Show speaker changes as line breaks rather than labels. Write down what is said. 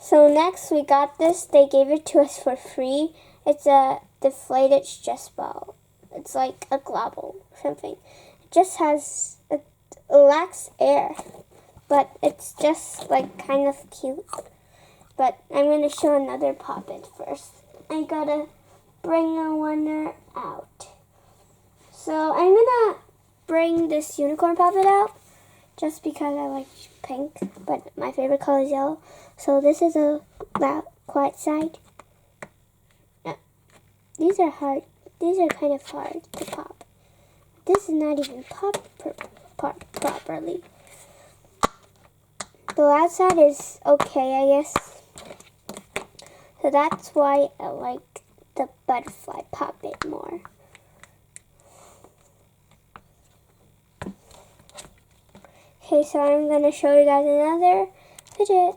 So next we got this. They gave it to us for free. It's a deflated stress ball. It's like a globule or something. It just has, it lacks air, but it's just like kind of cute. But I'm going to show another Popit first. I gotta bring a winner out. So I'm going to bring this unicorn Popit out just because I like pink, but my favorite color is yellow. So this is a quiet side. These are hard. These are kind of hard to pop. This is not even pop properly. The loud side is okay, I guess. So that's why I like the butterfly Popit more. Okay, so I'm going to show you guys another fidget.